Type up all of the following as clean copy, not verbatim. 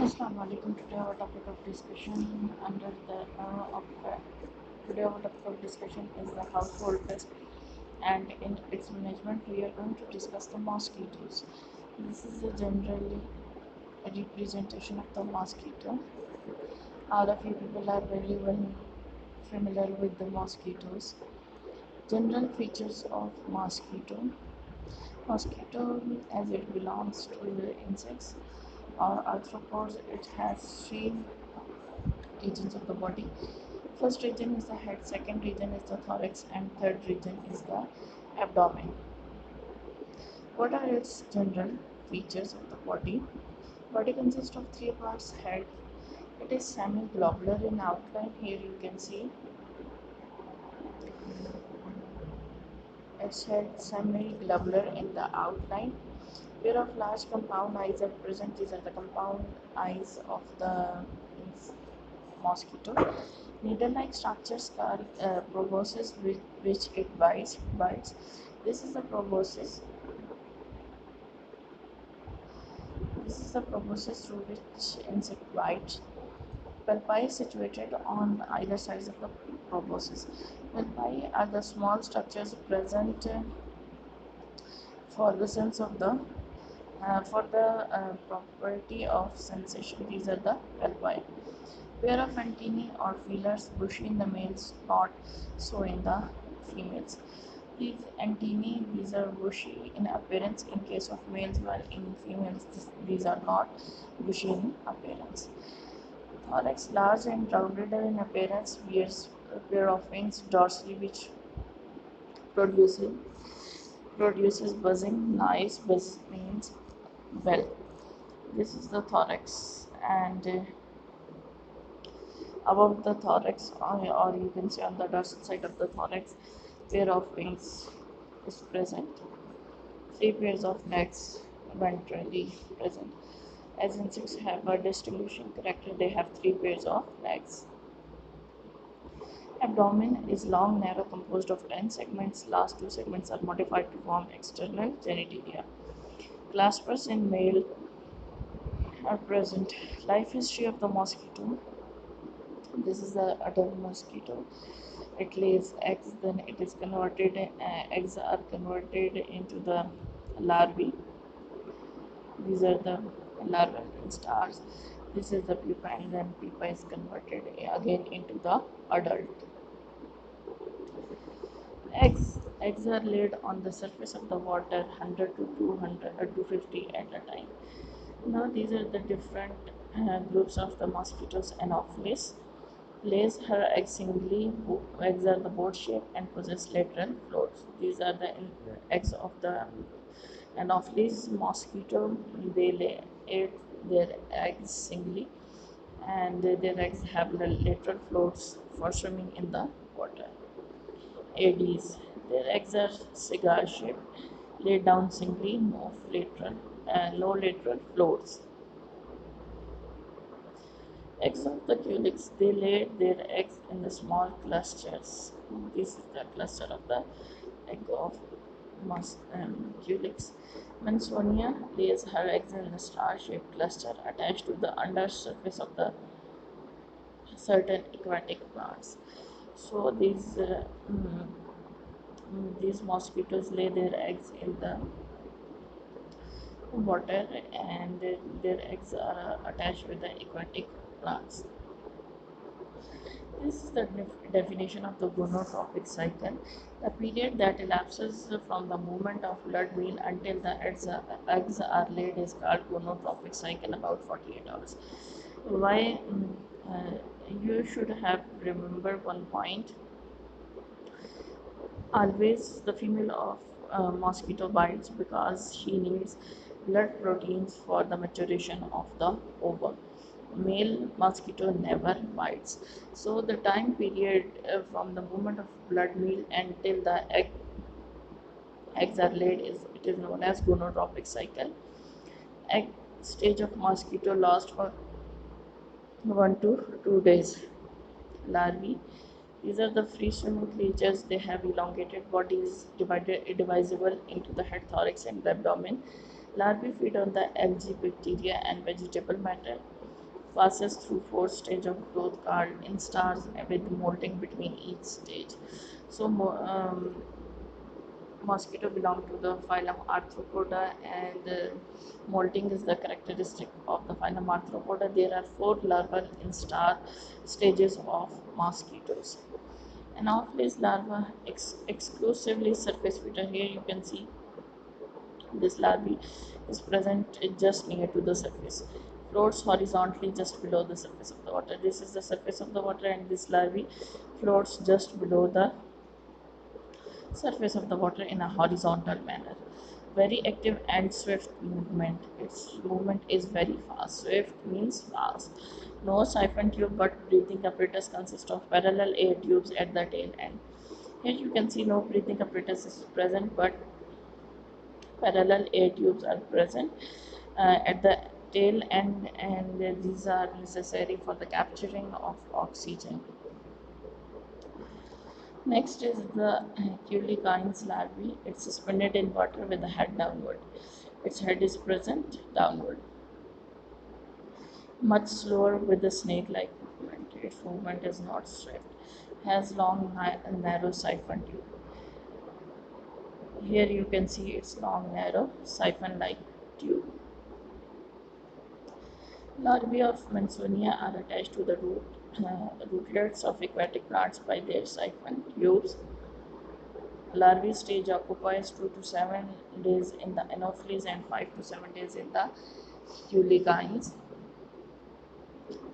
Assalamu alaikum. Today our topic of discussion under the today our topic of discussion is the household pest, and in its management we are going to discuss the mosquitoes. This is a generally representation of the mosquito. All of you people are very well familiar with the mosquitoes. General features of mosquito. Mosquito, as it belongs to the insects or arthropods, it has three regions of the body. First region is the head, second region is the thorax, and third region is the abdomen. What are its general features of the body? Body consists of three parts. Head, it is semi-globular in outline. Here you can see its head semi-globular in the outline. Pair of large compound eyes are present. These are the compound eyes of the mosquito. Needle-like structures called proboscis, with which it bites. This is the proboscis. This is the proboscis through which insect bites. Palpi is situated on either sides of the proboscis. Palpi are the small structures present for the sense of the for the property of sensation. These are the palpi. Pair of antennae or feelers, bushy in the males, not so in the females. These antennae, these are bushy in appearance in case of males, while in females these are not bushy in appearance. Thorax large and rounded in appearance, bears a pair of wings dorsally which produces buzzing noise. Buzz means bell. This is the thorax, and above the thorax, or you can say on the dorsal side of the thorax, pair of wings is present. Three pairs of legs ventrally present. As insects have a distinguishing character, they have three pairs of legs. Abdomen is long, narrow, composed of 10 segments. Last two segments are modified to form external genitalia. Claspers in male are present. Life history of the mosquito. This is the adult mosquito. It lays eggs, then it is converted. Eggs are converted into the larvae. These are the larval stars. This is the pupa, and then pupa is converted again into the adult. Eggs are laid on the surface of the water 100 to 200 or 250 at a time. Now these are the different groups of the mosquitoes. Anopheles lays her eggs singly. Eggs are the boat shaped and possess lateral floors. These are the eggs of the Anopheles mosquito. They lay their eggs singly, and their eggs have lateral floors for swimming in the water. Aedes, their eggs are cigar shaped, laid down singly, low lateral floors. Eggs of the culex, they lay their eggs in the small clusters. This is the cluster of the egg of culex. Mansonia lays her eggs in the star-shaped cluster attached to the undersurface of the certain aquatic plants. So these mosquitoes lay their eggs in the water, and their eggs are attached with the aquatic plants. This is the definition of the gonotropic cycle. The period that elapses from the movement of blood meal until the eggs are laid is called gonotropic cycle, about 48 hours. Why? You should have remember one point. Always the female of mosquito bites because she needs blood proteins for the maturation of the ovum. Male mosquito never bites. So the time period from the moment of blood meal until the eggs are laid is known as gonotropic cycle. Egg stage of mosquito lasts for 1 to 2 days. Larvae, these are the free swimming creatures. They have elongated bodies divisible into the head, thorax, and the abdomen. Larvae feed on the algae, bacteria, and vegetable matter. passes through four stages of growth called instars with molting between each stage. So, mosquito belong to the phylum Arthropoda, and molting is the characteristic of the phylum Arthropoda. There are four larval instar stages of mosquitoes. Anopheles larva exclusively surface feeder. Here you can see this larvae is present just near to the surface. Floats horizontally just below the surface of the water. This is the surface of the water, and this larvae floats just below the surface of the water in a horizontal manner. Very active and swift movement. Its movement is very fast. Swift means fast. No siphon tube, but breathing apparatus consists of parallel air tubes at the tail end. Here you can see no breathing apparatus is present, but parallel air tubes are present at the tail end, and these are necessary for the capturing of oxygen. Next is the Culecane's larvae. It's suspended in water with the head downward. Its head is present downward. Much slower with the snake-like movement. Its movement is not swift. Has long, narrow siphon tube. Here you can see its long, narrow siphon-like tube. Larvae of Mansonia are attached to the rootlets of aquatic plants by their siphon tubes. Larvae stage occupies 2 to 7 days in the Anopheles and 5 to 7 days in the Culecanes.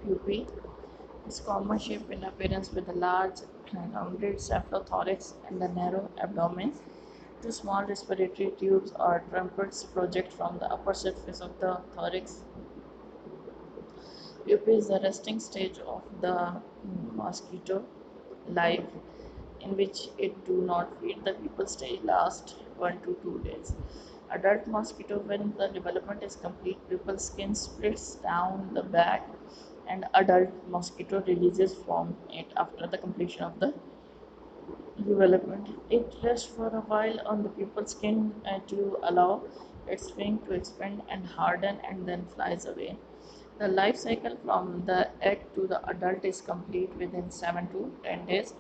Pupae is common shape in appearance with a large rounded cephalothorax and a narrow abdomen. Two small respiratory tubes or trumpets project from the upper surface of the thorax. Pupa is the resting stage of the mosquito life, in which it do not feed. The pupal stage lasts 1 to 2 days. Adult mosquito, when the development is complete, pupal skin splits down the back, and adult mosquito releases from it after the completion of the development. It rests for a while on the pupal skin to allow its wing to expand and harden, and then flies away. The life cycle from the egg to the adult is complete within 7 to 10 days.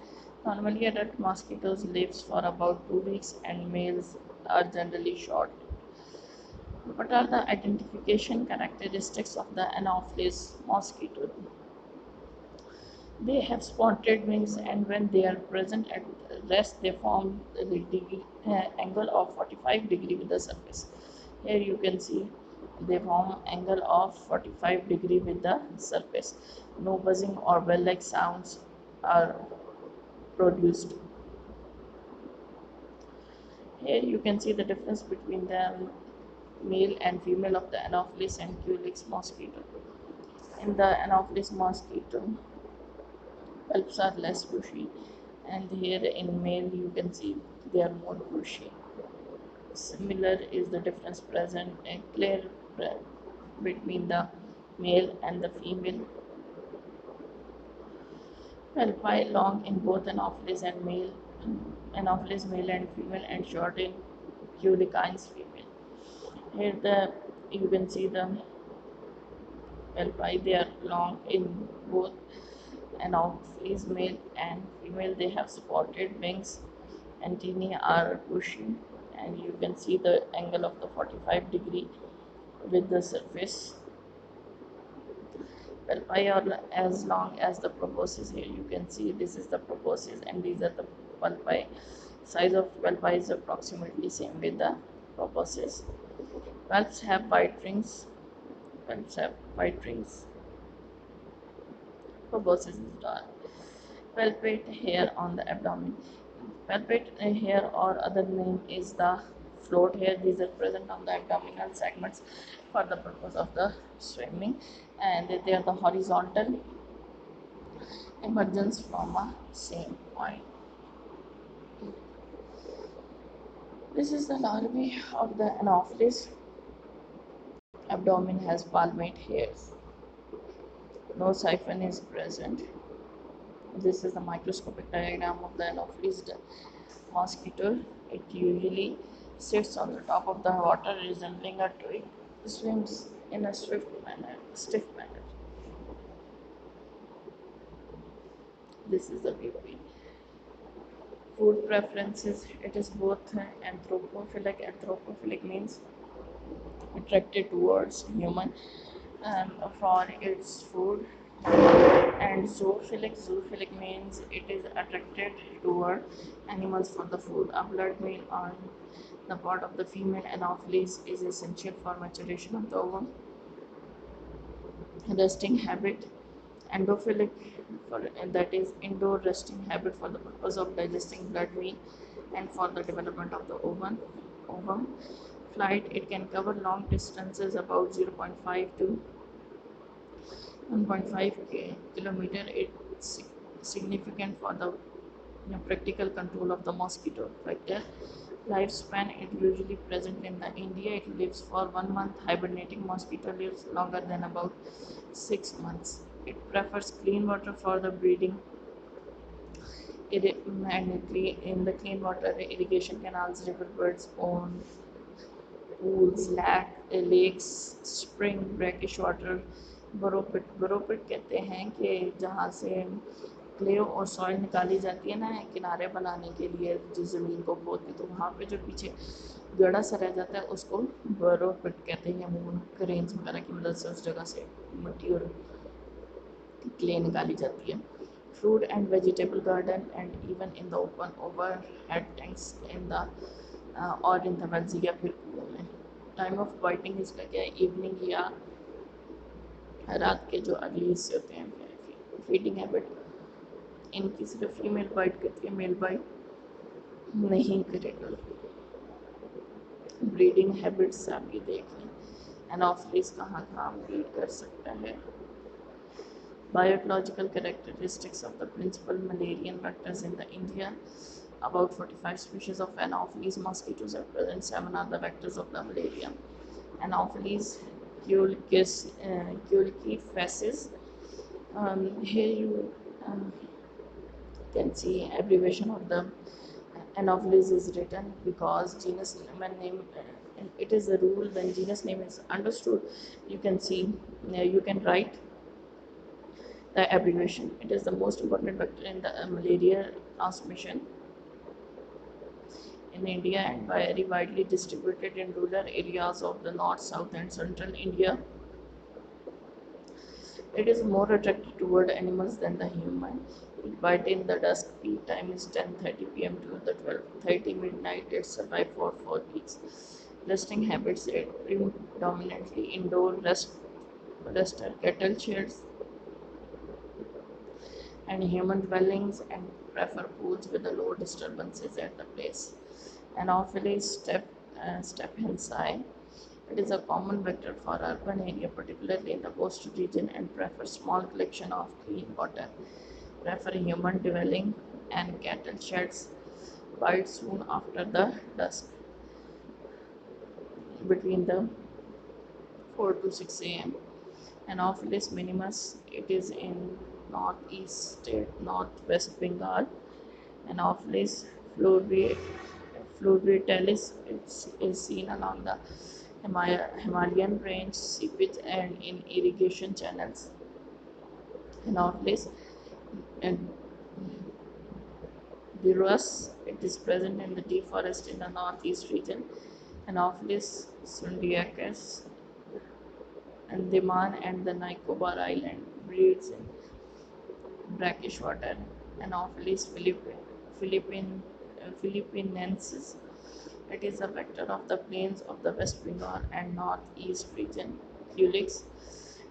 Normally, adult mosquitoes lives for about 2 weeks, and males are generally short. What are the identification characteristics of the Anopheles mosquito? They have spotted wings, and when they are present at rest, they form the angle of 45 degree with the surface. Here you can see they form angle of 45 degree with the surface. No buzzing or bell-like sounds are produced. Here you can see the difference between the male and female of the Anopheles and Culex mosquito. In the Anopheles mosquito, pulps are less bushy, and here in male you can see they are more bushy. Similar is the difference present and clear between the male and the female. Palpi long in both Anopheles and male, Anopheles male and female, and short in Culecanes female. Here you can see the palpi, they are long in both Anopheles male and female. They have spotted wings. Antennae are bushy, and you can see the angle of the 45 degree with the surface. Palpi are as long as the proboscis. Here you can see this is the proboscis, and these are the palpi. Size of palpi is approximately same with the proboscis. Palps have white rings. Palps have white rings. Proboscis is dark. Palpate hair on the abdomen. Palpate hair, or other name, is the float hair. These are present on the abdominal segments for the purpose of the swimming, and they are the horizontal emergence from a same point. This is the larvae of the Anopheles. Abdomen has palmate hairs. No siphon is present. This is the microscopic diagram of the Anopheles mosquito. It usually sits on the top of the water resembling a twig, swims in a stiff manner. This is the baby. Food preferences, it is both anthropophilic. Anthropophilic means attracted towards human for its food, and zoophilic means it is attracted toward animals for the food. A blood meal on the part of the female anopheles is essential for maturation of the ovum. Resting habit, endophilic, for that is indoor resting habit for the purpose of digesting blood meal and for the development of the ovum. Flight, it can cover long distances about 0.5 to 1.5 kilometer. It's significant for the practical control of the mosquito vector. Lifespan, it usually present in the India. It lives for 1 month. Hibernating mosquito lives longer than about 6 months. It prefers clean water for the breeding. In the clean water irrigation canals, riverbeds, pools, lakes, spring, brackish water, बोरोपिट कहते हैं कि जहाँ से clay और soil निकाली जाती है ना किनारे बनाने के लिए, जिस ज़मीन को खोद के, तो वहाँ पे जो पीछे गड़ा सा रह जाता है उसको बोरोपिट कहते हैं। मून क्रेन्स वगैरह की मदद से उस जगह से मिट्टी और क्ले निकाली जाती है। Fruit and vegetable garden, and even in the open overhead tanks in the or in the wells या फिर कुओं में। टाइम ऑफ बाइटिंग इसका क्या है, इवनिंग या रात के जो अर्ली हिस्से होते हैं। फीडिंग हैबिट, इनकी सिर्फ फीमेल बाइट करती है, मेल बाइट नहीं करेगा। ब्रीडिंग हैबिट्स आप ये देख लें, एनोफिलिस कहाँ कहाँ ब्रीड कर सकता है। Biological characteristics of the principal malarian vectors in the India. About 45 species of Anopheles mosquitoes are present. 7 are the vectors of the malaria. Anopheles culcifaces. Here you can see abbreviation of the Anopheles is written because genus name. It is a rule when genus name is understood. You can see, you can write the abbreviation. It is the most important vector in the malaria transmission in India and very widely distributed in rural areas of the north, south, and central India. It is more attracted toward animals than the human. It bites in the dusk. Peak time is 10:30 p.m. to the 12:30 midnight. It survives for 4 weeks. Resting habits, predominantly indoor rester cattle sheds and human dwellings, and prefer pools with the low disturbances at the place. Anopheles stephensi. It is a common vector for urban area, particularly in the coastal region, and prefer small collection of clean water. Prefer human dwelling and cattle sheds. Bite soon after the dusk, between the 4 to 6 a.m. Anopheles minimus, it is in northeast state, northwest Bengal. Anopheles fluviatilis, is seen along the Himalayan range, seepage, and in irrigation channels. Anopheles and Dirus, it is present in the deep forest in the northeast region. Anopheles sundiacus, Andaman and the Nicobar Island, breeds in brackish water. Anopheles philippinensis. It is a vector of the plains of the West Bengal and northeast region. Culex.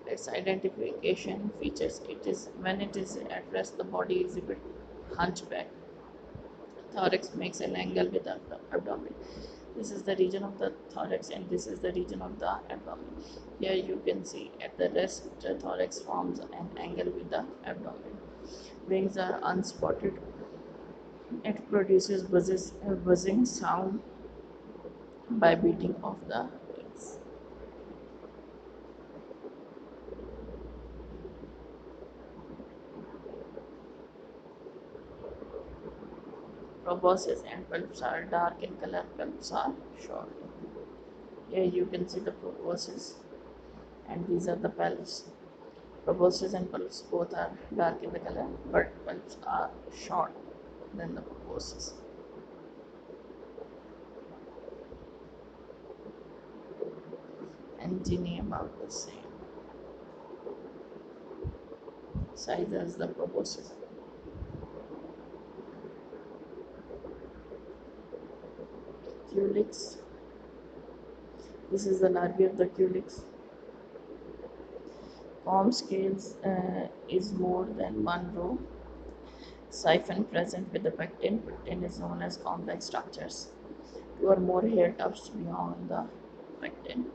Its identification features, it is when it is at rest the body exhibits hunchback. Thorax makes an angle with the abdomen. This is the region of the thorax and this is the region of the abdomen. Here you can see at the rest the thorax forms an angle with the abdomen. Wings are unspotted. It produces buzzing sound by beating of the wings. Proboscis and palps are dark in color, palps are short. Here you can see the proboscis and these are the palps. Proboscis and pulps both are dark in the color, but pulps are short than the proboscis. And Ginny about the same size as the proboscis. Culex. This is the larvae of the culex. Comb scales is more than one row. Siphon present with the pecten. Pecten is known as comb-like structures. Two or more hair tufts beyond the pecten.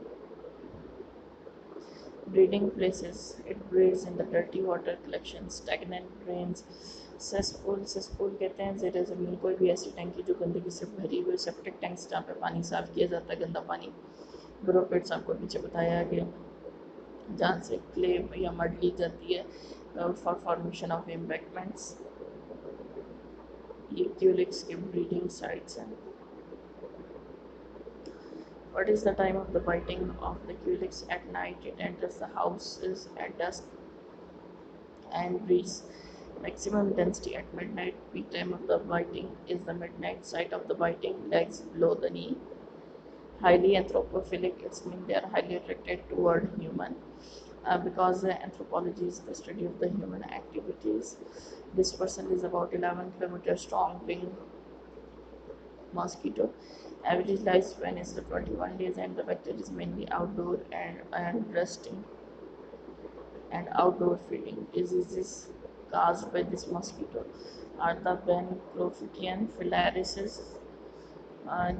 Breeding places. It breeds in the dirty water collections, stagnant drains, cesspool. Cesspool कहते हैं ज़रा ज़मीन कोई भी ऐसी टंकी जो गंदगी से भरी हुई, सेप्टिक टैंक्स जहाँ पे पानी साफ किया जाता है, गंदा पानी. ब्रोपेट्स आपको पीछे बताया गया, जहाँ से क्ले या मड ली जाती है फॉर फॉर्मेशन ऑफ एम्बैंकमेंट्स. ये क्यूलिक्स के ब्रीडिंग साइट्स हैं. What is the time of the biting of the culex? At night it enters the houses at dusk and breeds maximum density at midnight. Peak time of the biting is the midnight. Site of the biting, legs below the knee. Highly anthropophilic, it's mean they are highly attracted toward human. Because anthropology is the study of the human activities. This person is about 11 kilometers strong, wing mosquito. Average lifespan is 21 days, and the vector is mainly outdoor and resting and outdoor feeding. Diseases caused by this mosquito are the Bancrophtian filariasis,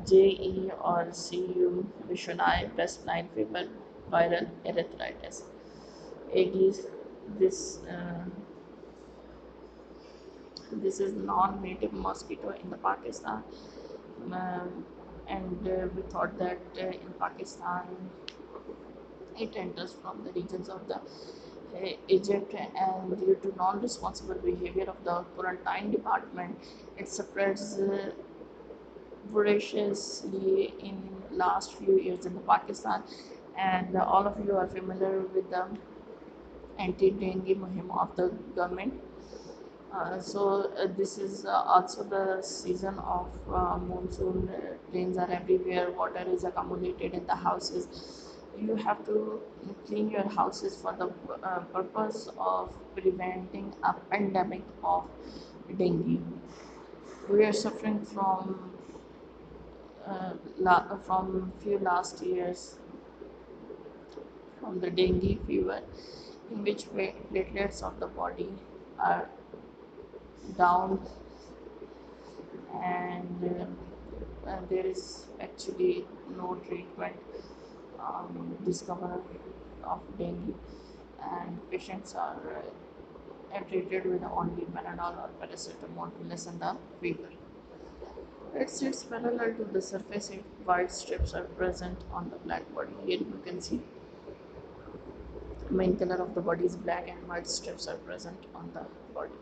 JE or CU, Vishwanai, West Nile fever, viral erythritis. Aedes, this this is non-native mosquito in the Pakistan, and we thought that in Pakistan it enters from the regions of the Egypt, and due to non-responsible behavior of the quarantine department, it spreads voraciously in last few years in the Pakistan. And all of you are familiar with the anti-dengue muhim of the government. This is also the season of monsoon. Rains are everywhere. Water is accumulated in the houses. You have to clean your houses for the purpose of preventing a pandemic of dengue. We are suffering from few last years from the dengue fever, in which platelets of the body are down, and there is actually no treatment discovered of dengue, and patients are treated with only Panadol or paracetamol to lessen the fever. It sits parallel to the surface. White strips are present on the black body. Here you can see main color of the body is black and white strips are present on the body.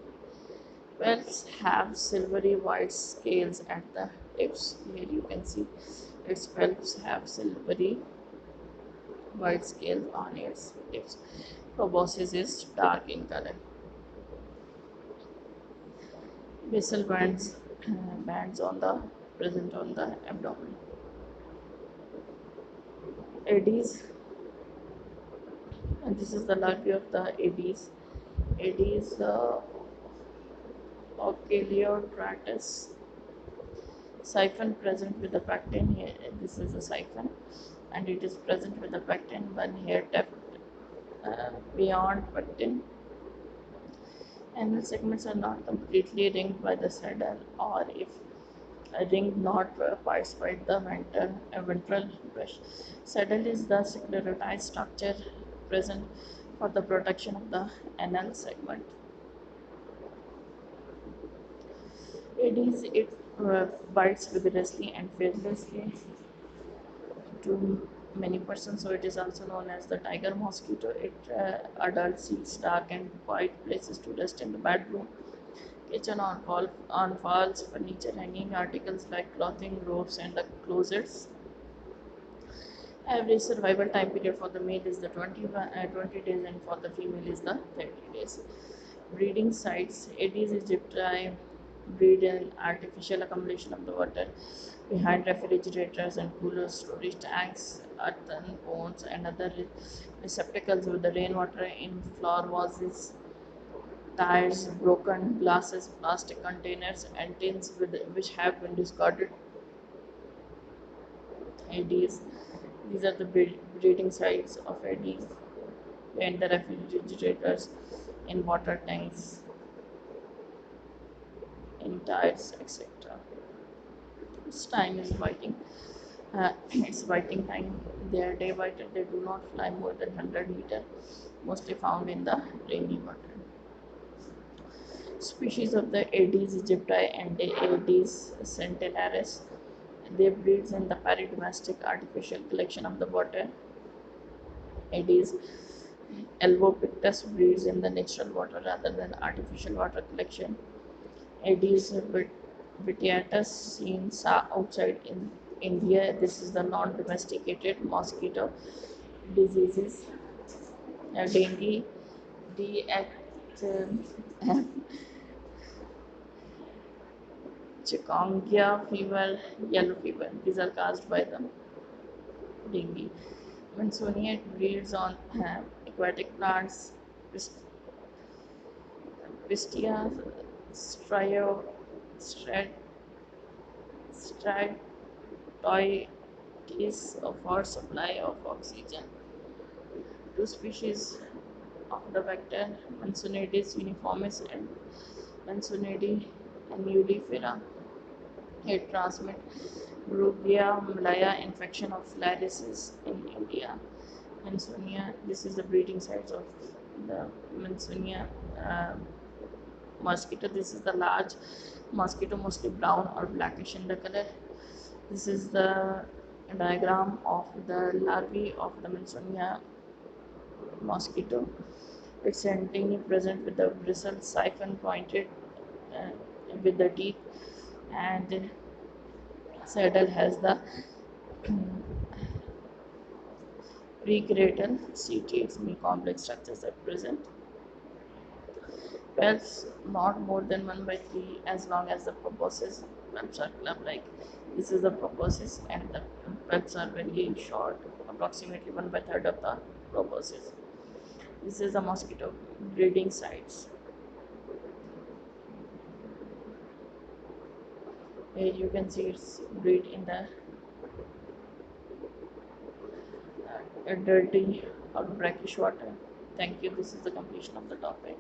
Whales have silvery white scales at the tips. Here you can see its whelps have silvery white scales on its tips. Proboscis is dark in color. Basal bands on the present on the abdomen. Aedes, and this is the larvae of the Aedes. Aedes Ocheliotratus. Siphon present with the pecten. Here, this is a siphon, and it is present with the pecten. One hair tuft beyond pecten. Anal segments are not completely ringed by the saddle, or if ringed, not parts by the ventral brush. Saddle is the sclerotized structure present for the protection of the anal segment. Aedes, it bites vigorously and fearlessly to many persons, so it is also known as the tiger mosquito. It adult seeks dark and quiet places to rest in the bedroom, kitchen, on walls, furniture, hanging articles like clothing, ropes, and the closets. Average survival time period for the male is the 20 days and for the female is the 30 days. Breeding sites: Aedes aegypti breed in artificial accumulation of the water behind refrigerators and cooler storage tanks, earthen ponds, and other receptacles with the rainwater in flower vases, tires, broken glasses, plastic containers, and tins which have been discarded. Aedes. These are the breeding sites of Aedes and the refrigerators in water tanks, in tires, etc. Its time is biting. Its biting time. They are day biter. They do not fly more than 100 meter, mostly found in the rainy water. Species of the Aedes aegypti and the Aedes centillaris. They breed in the paradomestic artificial collection of the water. Aedes albopictus breeds in the natural water rather than artificial water collection. Aedes vitiatus seen outside in India. This is the non-domesticated mosquito diseases. Dengue, chikungunya fever, yellow fever. These are caused by the dengue. Mansonia breeds on aquatic plants, Pistia strio, stratoides for supply of oxygen. Two species of the vector, Mansonides uniformis and Mansonidae nullifera. It transmits Brugia malaya infection of filariasis in India. Mansonia, this is the breeding sites of the Mansonia uh, mosquito. This is the large mosquito, mostly brown or blackish in the color. This is the diagram of the larvae of the Mansonia mosquito. Its antennae present with the bristle siphon pointed uh, with the teeth, and saddle has the precretal setae complex structures at present. Pelts not more than 1 by 3 as long as the proboscis pelts are club like. This is the proboscis, and the pelts are very short, approximately 1 by 3rd of the proboscis. This is the mosquito breeding sites. Here you can see it's breed in the dirty or brackish water. Thank you. This is the completion of the topic.